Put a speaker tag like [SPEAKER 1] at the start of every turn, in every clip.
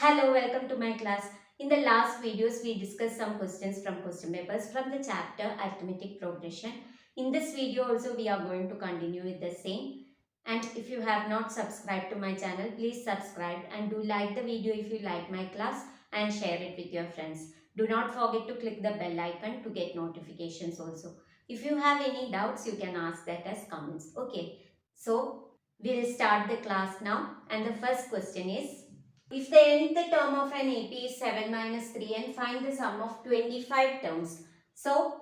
[SPEAKER 1] Hello, welcome to my class. In the last videos, we discussed some questions from question papers from the chapter Arithmetic Progression. In this video also, we are going to continue with the same. And if you have not subscribed to my channel, please subscribe and do like the video if you like my class and share it with your friends. Do not forget to click the bell icon to get notifications also. If you have any doubts, you can ask that as comments. Okay, so we'll start the class now. And the first question is, if the nth term of an AP is 7 minus 3 and find the sum of 25 terms. So,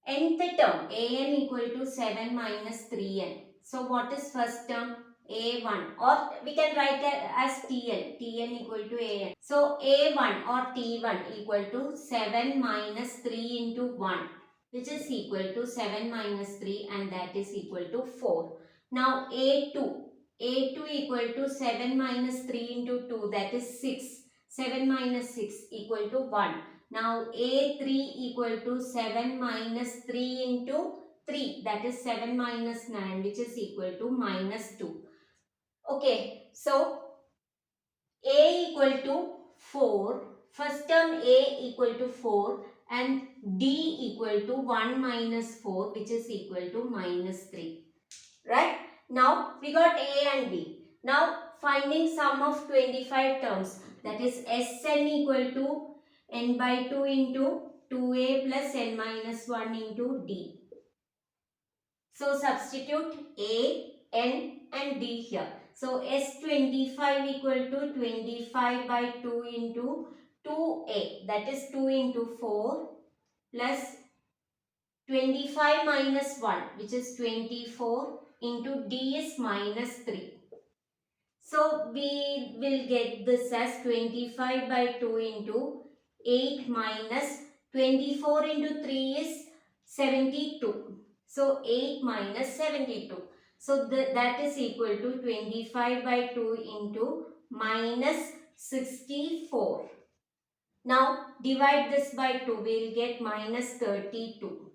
[SPEAKER 1] nth term an equal to 7 minus 3n. So, what is first term? A1, or we can write it as TL, Tn equal to an. So, A1 or T1 equal to 7 minus 3 into 1, which is equal to 7 minus 3, and that is equal to 4. Now, A2 equal to 7 minus 3 into 2, that is 6. 7 minus 6 equal to 1. Now A3 equal to 7 minus 3 into 3, that is 7 minus 9, which is equal to minus 2. Okay, so A equal to 4, first term A equal to 4 and D equal to 1 minus 4, which is equal to minus 3. Right? Now we got A and B. Now finding sum of 25 terms, that is Sn equal to n by 2 into 2a plus n minus 1 into d. So substitute a, n and d here. So S25 equal to 25 by 2 into 2a, that is 2 into 4 plus 25 minus 1, which is 24 into d is minus 3. So we will get this as 25 by 2 into 8 minus 24 into 3 is 72. So 8 minus 72. So that is equal to 25 by 2 into minus 64. Now divide this by 2, we will get minus 32.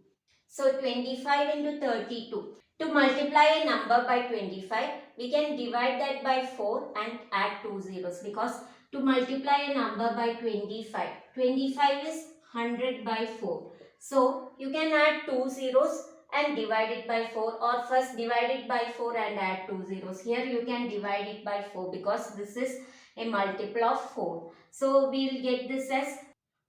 [SPEAKER 1] So 25 into 32. To multiply a number by 25, we can divide that by 4 and add 2 zeros, because to multiply a number by 25, 25 is 100 by 4. So you can add 2 zeros and divide it by 4, or first divide it by 4 and add 2 zeros. Here you can divide it by 4 because this is a multiple of 4. So we will get this as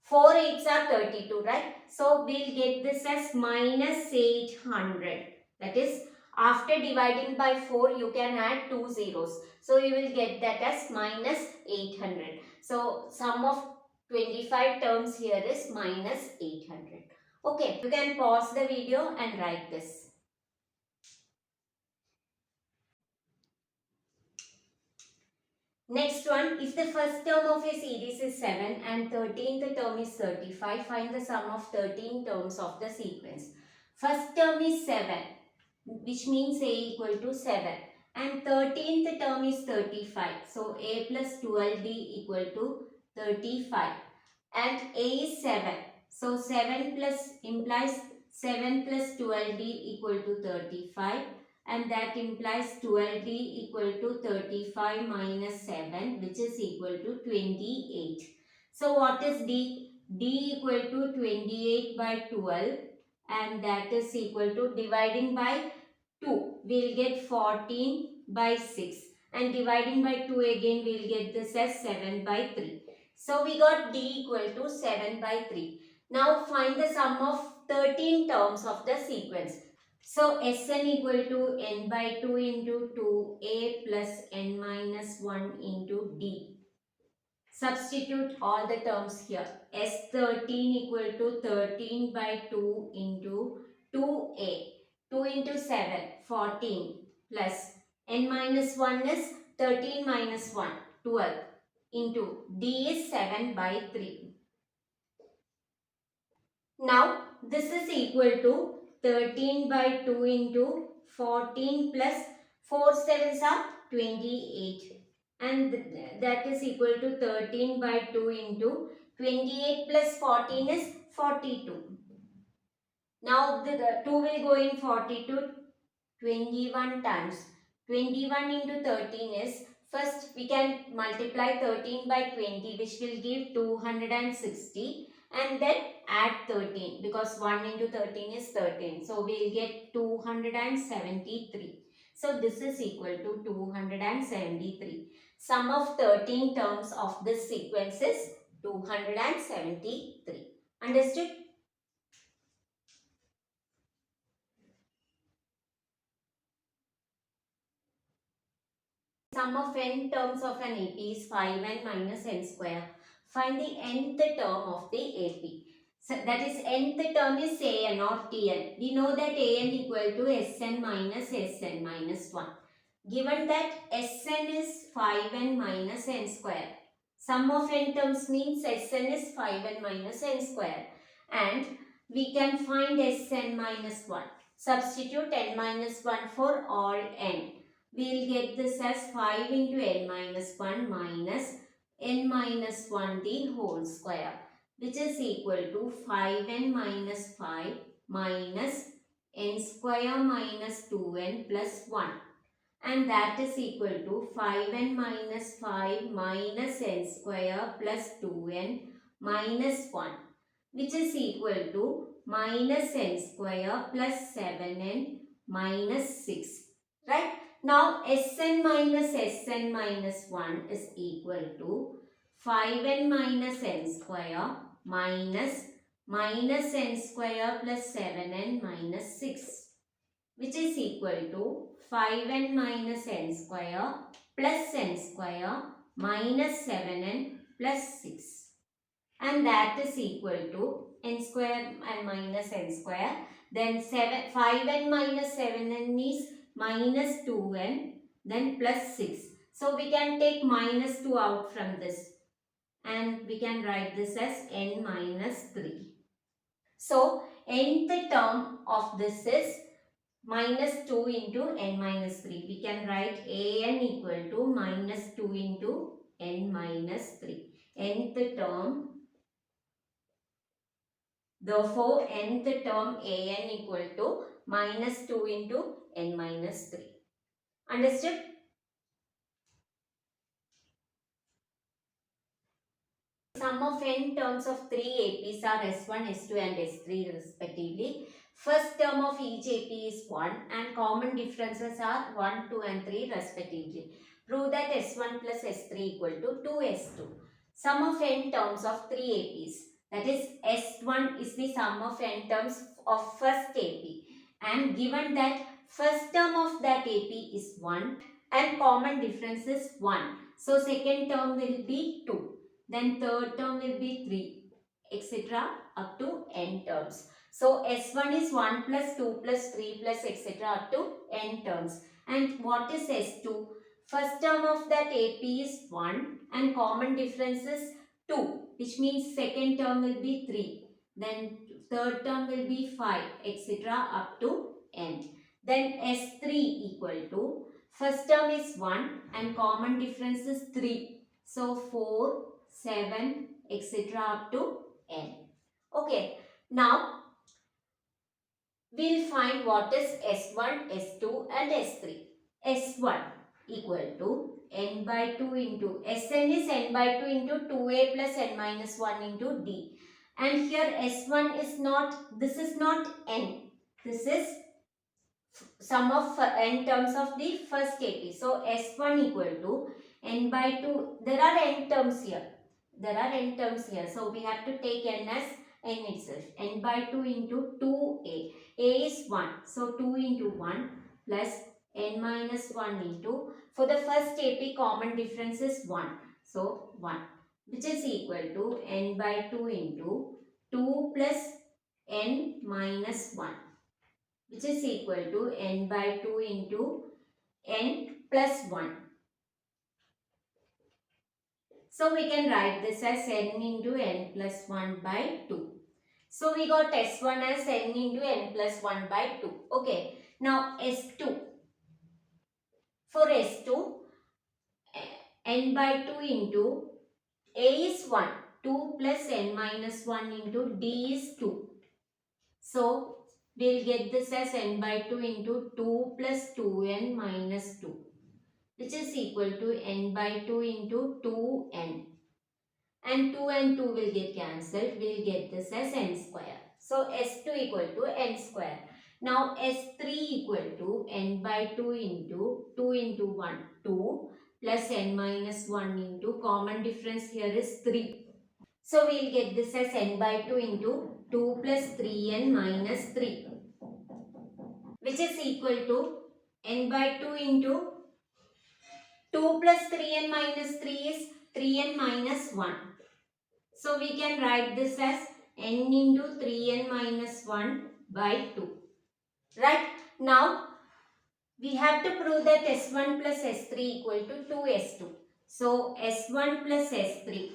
[SPEAKER 1] 4 8s are 32, right? So we'll get this as minus 800. That is, after dividing by 4, you can add 2 zeros. So you will get that as minus 800. So sum of 25 terms here is minus 800. Okay, you can pause the video and write this. Next one, if the first term of a series is 7 and 13th term is 35, find the sum of 13 terms of the sequence. First term is 7, which means a equal to 7, and 13th term is 35. So a plus 12d equal to 35, and a is 7. So 7 plus implies 7 plus 12d equal to 35. And that implies 12d equal to 35 minus 7, which is equal to 28. So what is d? D equal to 28 by 12, and that is equal to, dividing by 2, we will get 14 by 6, and dividing by 2 again we will get this as 7 by 3. So we got d equal to 7 by 3. Now find the sum of 13 terms of the sequence. So Sn equal to n by 2 into 2a plus n minus 1 into d. Substitute all the terms here. S13 equal to 13 by 2 into 2a. 2 into 7, 14 plus n minus 1 is 13 minus 1, 12 into d is 7 by 3. Now this is equal to 13 by 2 into 14 plus 4 sevens are 28, and that is equal to 13 by 2 into 28 plus 14 is 42. Now the 2 will go in 42 21 times. 21 into 13 is First, we can multiply 13 by 20, which will give 260, and then add 13, because 1 into 13 is 13. So, we will get 273. So, this is equal to 273. Sum of 13 terms of this sequence is 273. Understood? Sum of n terms of an AP is 5n minus n square. Find the nth term of the AP. So that is nth term is an or tn. We know that an equal to sn minus 1. Given that Sn is 5n minus n square. Sum of n terms means Sn is 5n minus n square. And we can find Sn minus 1. Substitute n minus 1 for all n. We will get this as 5 into n minus 1 minus n minus 1 the whole square, which is equal to 5n minus 5 minus n square minus 2n plus 1. And that is equal to 5n minus 5 minus n square plus 2n minus 1, which is equal to minus n square plus 7n minus 6. Right? Now, Sn minus 1 is equal to 5n minus n square minus n square plus 7n minus 6, which is equal to 5n minus n square plus n square minus 7n plus 6. And that is equal to n square and minus n square. Then 5n minus 7n is minus 2n, then plus 6. So we can take minus 2 out from this, and we can write this as n minus 3. So nth term of this is minus 2 into n minus 3. We can write an equal to minus 2 into n minus 3. Nth term. Therefore, nth term an equal to minus 2 into n minus 3. Understood? Sum of n terms of 3 APs are S1, S2 and S3 respectively. First term of each AP is 1 and common differences are 1, 2 and 3 respectively. Prove that S1 plus S3 equal to 2S2. Sum of n terms of 3 APs. That is S1 is the sum of n terms of first AP. And given that first term of that AP is 1 and common difference is 1. So second term will be 2. Then third term will be 3, etc. up to n terms. So S1 is 1 plus 2 plus 3 plus etc. up to n terms. And what is S2? First term of that AP is 1 and common difference is 2, which means second term will be 3. Then third term will be 5, etc. up to n. Then S3 equal to first term is 1 and common difference is 3. So 4, 7, etc. up to n. Okay. Now, we'll find what is S1, S2 and S3. S1 equal to n by 2 into Sn is n by 2 into 2a plus n minus 1 into d. And here S1 is not, this is not n. This is sum of n terms of the first AP. So S1 equal to n by 2. There are n terms here. So we have to take n as n itself. N by 2 into 2a. A is 1. So 2 into 1 plus n minus 1 into. For the first AP common difference is 1. So 1. Which is equal to n by 2 into 2 plus n minus 1. Which is equal to n by 2 into n plus 1. So we can write this as n into n plus 1 by 2. So we got S1 as n into n plus 1 by 2. Okay. Now S2. For S2, n by 2 into A is 1. 2 plus n minus 1 into D is 2. So we'll get this as n by 2 into 2 plus 2n minus 2. which is equal to n by 2 into 2n. And 2 and 2 will get cancelled. We will get this as n square. So S2 equal to n square. Now S3 equal to n by 2 into 2 into 1, 2 plus n minus 1 into common difference here is 3. So we will get this as n by 2 into 2 plus 3n minus 3, which is equal to n by 2 into 2 plus 3n minus 3 is 3n minus 1. So we can write this as n into 3n minus 1 by 2. Right? Now we have to prove that S1 plus S3 equal to 2S2. So S1 plus S3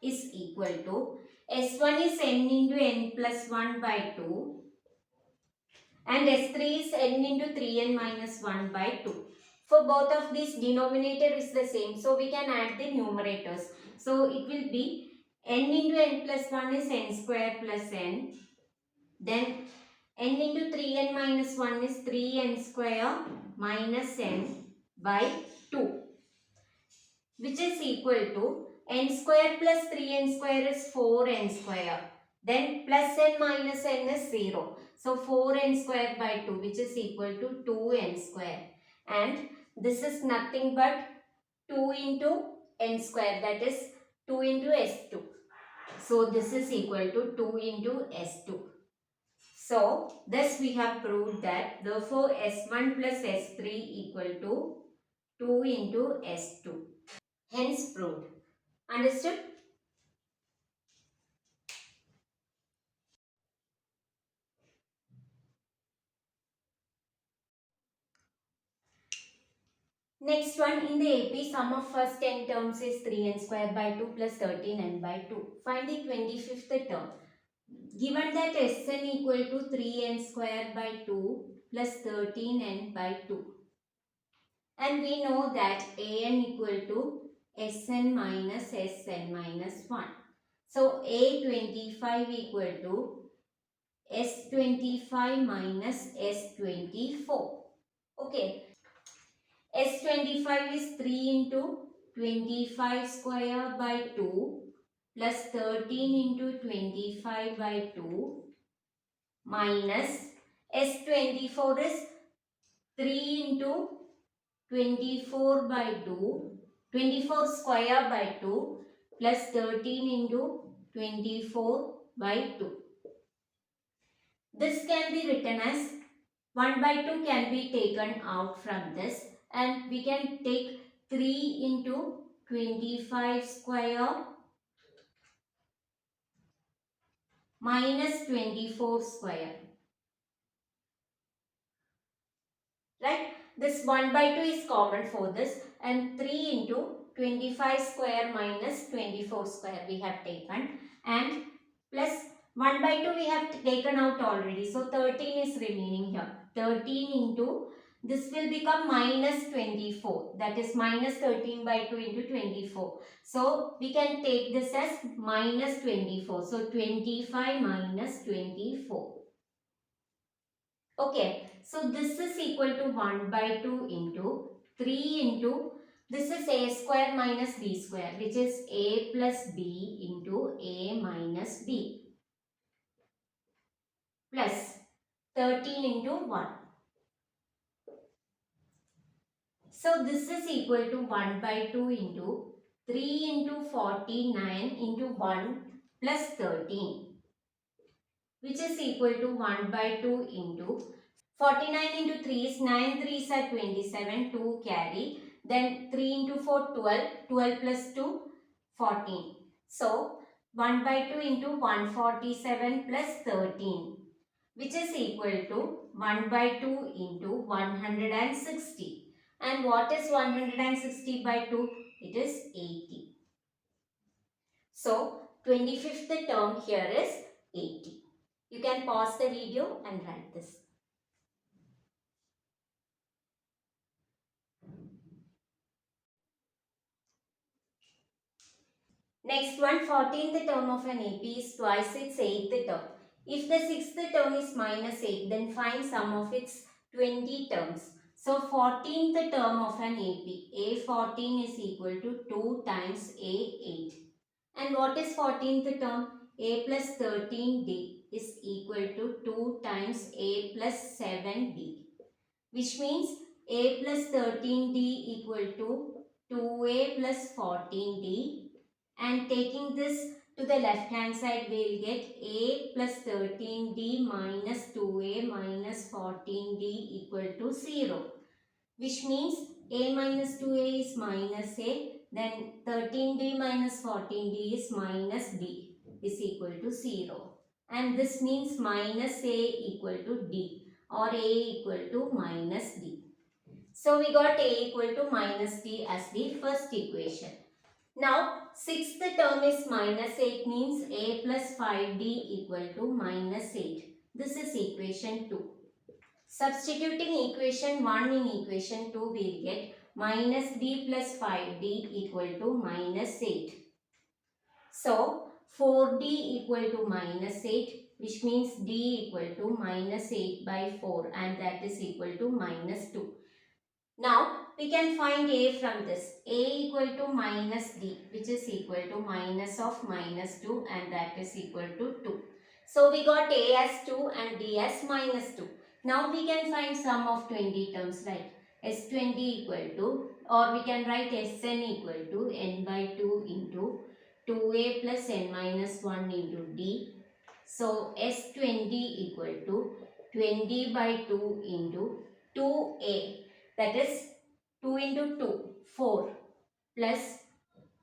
[SPEAKER 1] is equal to S1 is n into n plus 1 by 2 and S3 is n into 3n minus 1 by 2. For both of these, denominator is the same. So we can add the numerators. So it will be n into n plus 1 is n square plus n. Then n into 3n minus 1 is 3n square minus n by 2, which is equal to n square plus 3n square is 4n square. Then plus n minus n is 0. So 4n square by 2, which is equal to 2n square. And this is nothing but 2 into n square, that is 2 into S2. So this is equal to 2 into S2. So thus we have proved that therefore S1 plus S3 equal to 2 into S2. Hence proved. Understood? Next one, in the AP, sum of first 10 terms is 3n square by 2 plus 13n by 2. Find the 25th term. Given that Sn equal to 3n square by 2 plus 13n by 2. And we know that an equal to Sn minus 1. So A25 equal to S25 minus S24. Okay. S25 is 3 into 25 square by 2 plus 13 into 25 by 2 minus S24 is 3 into 24 by 2, 24 square by 2 plus 13 into 24 by 2. This can be written as 1 by 2 can be taken out from this and we can take 3 into 25 square minus 24 square. Right? This 1 by 2 is common for this and 3 into 25 square minus 24 square we have taken and plus 1 by 2 we have taken out already. So 13 is remaining here. 13 into this will become minus 24, that is minus 13 by 2 into 24. So we can take this as minus 24. So 25 minus 24. Okay, so this is equal to 1 by 2 into 3 into, this is a square minus b square, which is a plus b into a minus b plus 13 into 1. So this is equal to 1 by 2 into 3 into 49 into 1 plus 13, which is equal to 1 by 2 into 49 into 3 is 9 3s are 27, 2 carry. Then 3 into 4, 12, 12 plus 2, 14. So 1 by 2 into 147 plus 13, which is equal to 1 by 2 into 160. And what is 160 by 2? It is 80. So 25th term here is 80. You can pause the video and write this. Next one, 14th term of an AP is twice its 8th term. If the 6th term is minus 8, then find sum of its 20 terms. So 14th term of an AP, A14 is equal to 2 times A8. And what is 14th term? A plus 13D is equal to 2 times A plus 7D. Which means A plus 13D equal to 2A plus 14D. And taking this to the left hand side, we will get A plus 13D minus 2A minus 14D equal to 0. Which means A minus 2A is minus A, then 13D minus 14D is minus D is equal to 0. And this means minus A equal to D or A equal to minus D. So we got A equal to minus D as the first equation. Now, sixth term is minus 8 means A plus 5D equal to minus 8. This is equation 2. Substituting equation 1 in equation 2, we will get minus D plus 5D equal to minus 8. So, 4D equal to minus 8, which means D equal to minus 8 by 4, and that is equal to minus 2. Now, we can find A from this. A equal to minus D, which is equal to minus of minus 2, and that is equal to 2. So, we got A as 2 and D as minus 2. Now, we can find sum of 20 terms, right? S20 equal to, or we can write Sn equal to n by 2 into 2A plus n minus 1 into D. So, S20 equal to 20 by 2 into 2A. That is 2 into 2, 4 plus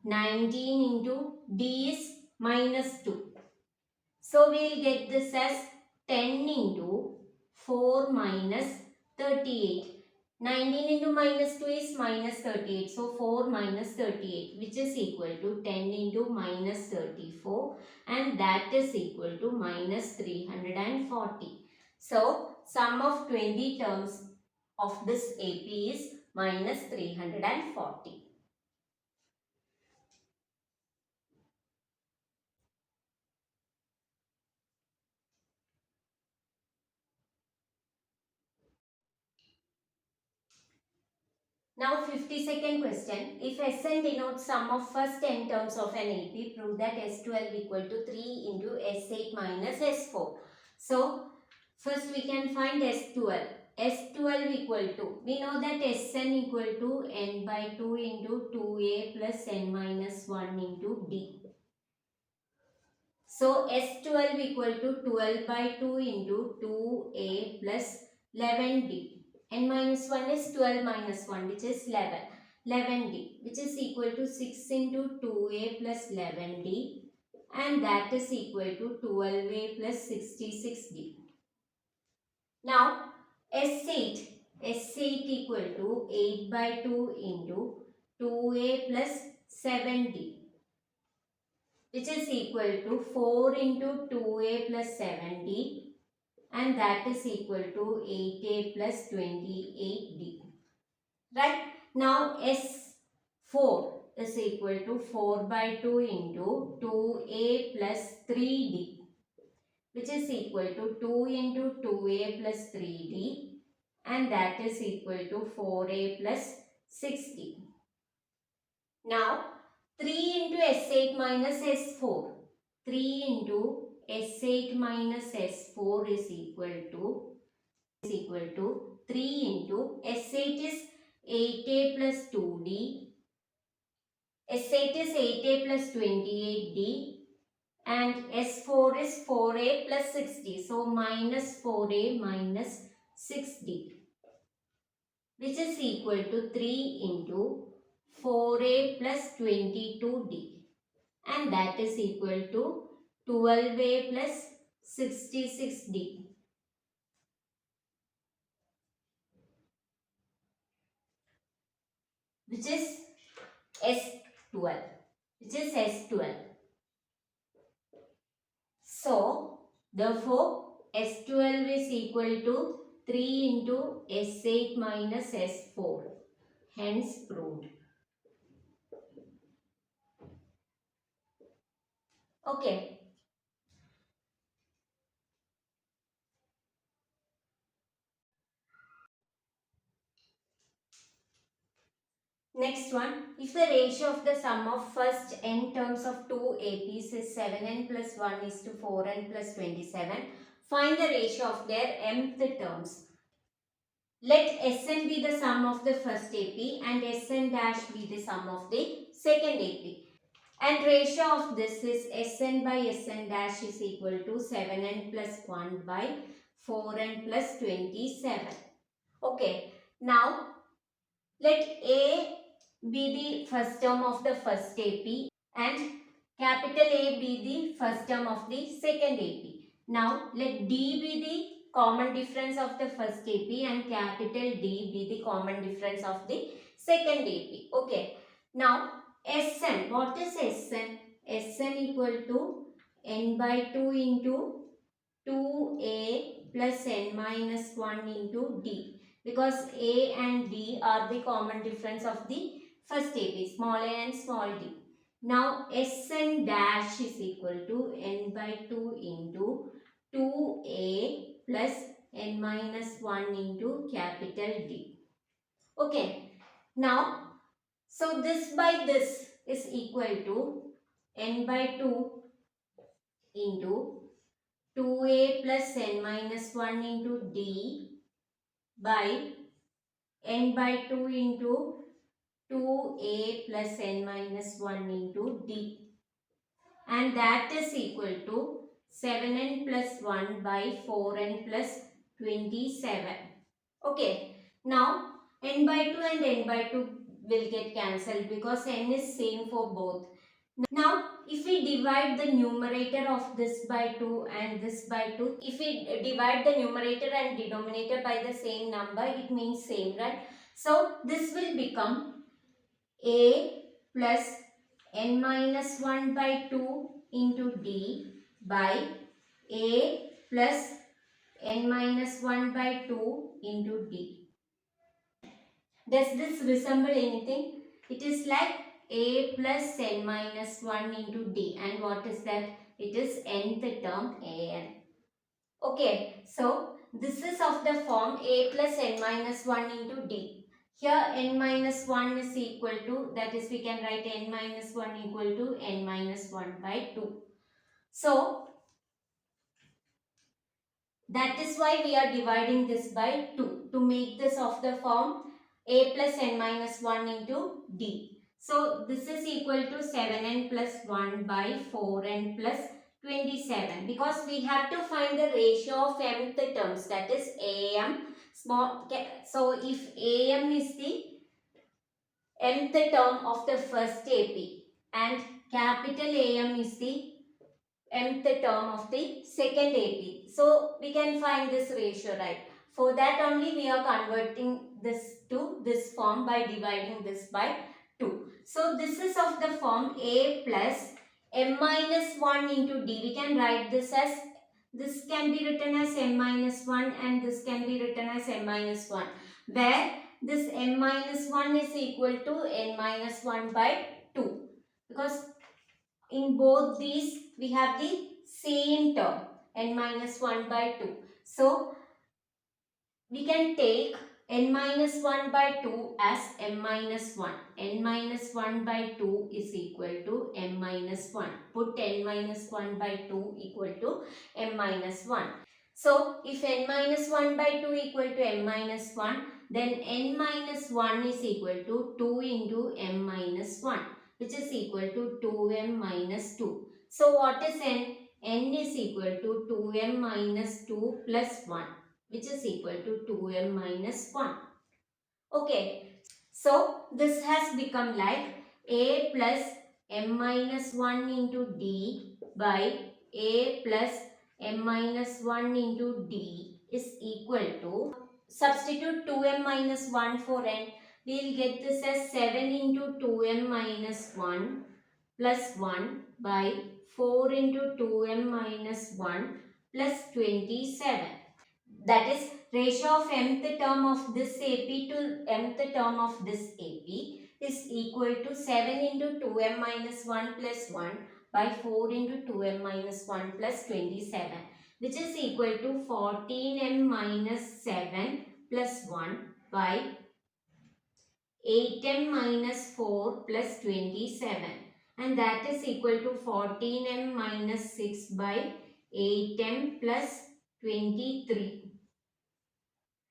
[SPEAKER 1] 19 into D is minus 2. So we will get this as 10 into 4 minus 38. 19 into minus 2 is minus 38. So 4 minus 38, which is equal to 10 into minus 34, and that is equal to minus 340. So sum of 20 terms of this AP is minus 340. Now 52nd question. If Sn denotes sum of first n terms of an AP, prove that S12 equal to 3 into S8 minus S4. So first we can find S12. S12 equal to, we know that Sn equal to n by 2 into 2A plus n minus 1 into D. So S12 equal to 12 by 2 into 2A plus 11D. N minus 1 is 12 minus 1, which is 11. 11D, which is equal to 6 into 2A plus 11D, and that is equal to 12A plus 66D. Now S8. S8 equal to 8 by 2 into 2A plus 7D, which is equal to 4 into 2A plus 7D, and that is equal to 8A plus 28D. Right? Now S4 is equal to 4 by 2 into 2A plus 3D, which is equal to 2 into 2A plus 3D, and that is equal to 4A plus 6D. Now 3 into S8 minus S4. 3 into S8 minus S4 is equal to 3 into S8 is 8A plus 2D. S8 is 8A plus 28D. And S4 is 4A plus 6D. So minus 4A minus 6D, which is equal to 3 into 4A plus 22D. And that is equal to 12A plus 66D, which is S12, So, therefore, S12 is equal to 3 into S8 minus S4. Hence proved. Okay. Next one, if the ratio of the sum of first n terms of two APs is 7n plus 1 is to 4n plus 27, find the ratio of their mth terms. Let Sn be the sum of the first AP and Sn dash be the sum of the second AP. And ratio of this is Sn by Sn dash is equal to 7n plus 1 by 4n plus 27. Okay, now let A be the first term of the first AP and capital A be the first term of the second AP. Now let D be the common difference of the first AP and capital D be the common difference of the second AP. Okay. Now Sn, what is Sn? Sn equal to n by 2 into 2a plus n minus 1 into d, because a and d are the common difference of the first AP, small a and small d. Now Sn dash is equal to n by 2 into 2a plus n minus 1 into capital D. Okay. Now, so this by this is equal to n by 2 into 2a plus n minus 1 into d by n by 2 into 2a plus n minus 1 into d, and that is equal to 7n plus 1 by 4n plus 27. Okay, now n by 2 and n by 2 will get cancelled because n is same for both. Now, if we divide the numerator of this by 2 and this by 2, if we divide the numerator and denominator by the same number, it means same, right? So, this will become a plus n minus 1 by 2 into d by a plus n minus 1 by 2 into d. Does this resemble anything? It is like a plus n minus 1 into d, and what is that? It is nth term an. Okay, so this is of the form a plus n minus 1 into d. Here n minus 1 is equal to, that is we can write n minus 1 equal to n minus 1 by 2. So that is why we are dividing this by 2 to make this of the form a plus n minus 1 into d. So this is equal to 7n plus 1 by 4n plus 27, because we have to find the ratio of mth terms, that is am small. So if am is the mth term of the first AP and capital Am is the mth term of the second AP. So we can find this ratio, right? For that only we are converting this to this form by dividing this by 2. So this is of the form a plus m minus 1 into d. We can write this as, this can be written as m minus 1 and this can be written as m minus 1, where this m minus 1 is equal to n minus 1 by 2, because in both these we have the same term n minus 1 by 2. So we can take n minus 1 by 2 as m minus 1. n minus 1 by 2 is equal to m minus 1. Put n minus 1 by 2 equal to m minus 1. So if n minus 1 by 2 equal to m minus 1, then n minus 1 is equal to 2 into m minus 1, which is equal to 2m minus 2. So what is n? N is equal to 2m minus 2 plus 1, which is equal to 2m minus 1. Okay, so this has become like a plus m minus 1 into d by a plus m minus 1 into d is equal to, substitute 2m minus 1 for n, we will get this as 7 into 2m minus 1 plus 1 by 4 into 2m minus 1 plus 27. That is ratio of mth term of this AP to mth term of this AP is equal to 7 into 2m minus 1 plus 1 by 4 into 2m minus 1 plus 27, which is equal to 14m minus 7 plus 1 by 8m minus 4 plus 27, and that is equal to 14m minus 6 by 8m plus 23.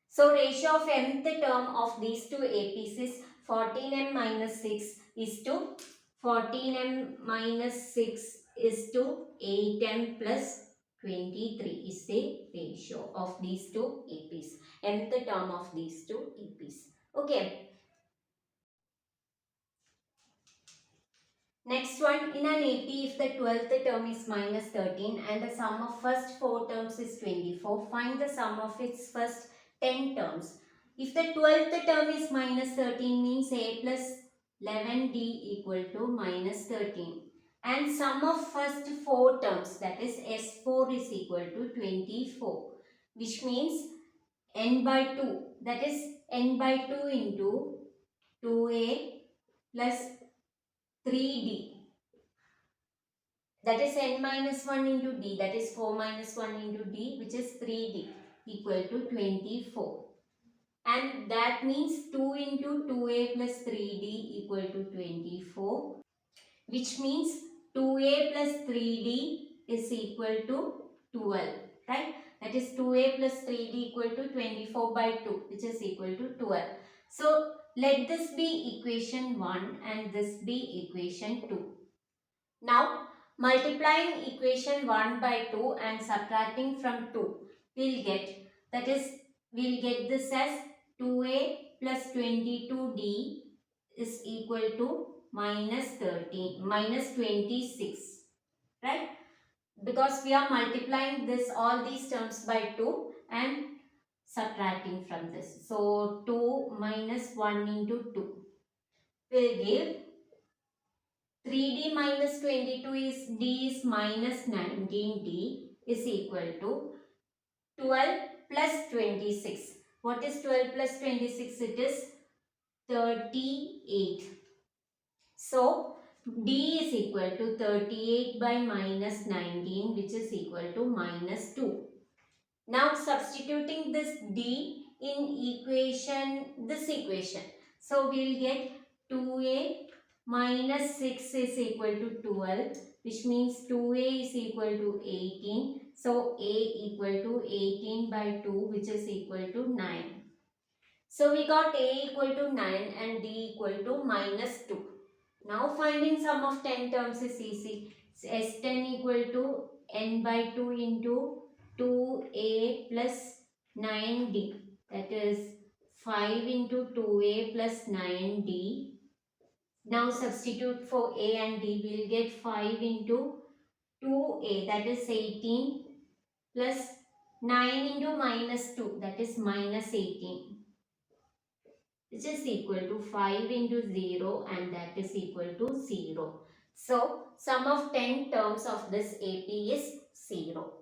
[SPEAKER 1] So ratio of mth term of these two APs is 14m minus 6 is to 14m minus 6 is to 8m plus 23 is the ratio of these two APs. Mth term of these two APs. Okay. Next one, in an AP, if the 12th term is minus 13 and the sum of first 4 terms is 24, find the sum of its first 10 terms. If the 12th term is minus 13 means A plus 11D equal to minus 13. And sum of first 4 terms, that is S4 is equal to 24, which means n by 2, that is n by 2 into 2A plus 3D. That is n minus 1 into d, that is 4 minus 1 into d, which is 3d equal to 24. And that means 2 into 2a plus 3d equal to 24, which means 2a plus 3d is equal to 12, right? That is 2a plus 3d equal to 24 by 2, which is equal to 12. So let this be equation 1 and this be equation 2. Now, multiplying equation 1 by 2 and subtracting from 2, we'll get, that is, we'll get this as 2a plus 22d is equal to minus 13, minus 26, right? Because we are multiplying this, all these terms by 2 and subtracting from this. So, 2 minus 1 into 2 will give 3d minus 22 is d is minus 19d is equal to 12 plus 26. What is 12 plus 26? It is 38. So, d is equal to 38 by minus 19, which is equal to minus 2. Now, substituting this d in this equation. So, we will get 2a minus 6 is equal to 12, which means 2a is equal to 18. So, a equal to 18 by 2, which is equal to 9. So, we got a equal to 9 and d equal to minus 2. Now, finding sum of 10 terms is easy. S10 equal to n by 2 into 2a plus 9d. That is 5 into 2a plus 9d. Now substitute for a and d. We will get 5 into 2a, that is 18, plus 9 into minus 2, that is minus 18, which is equal to 5 into 0, and that is equal to 0. So, sum of 10 terms of this AP is 0.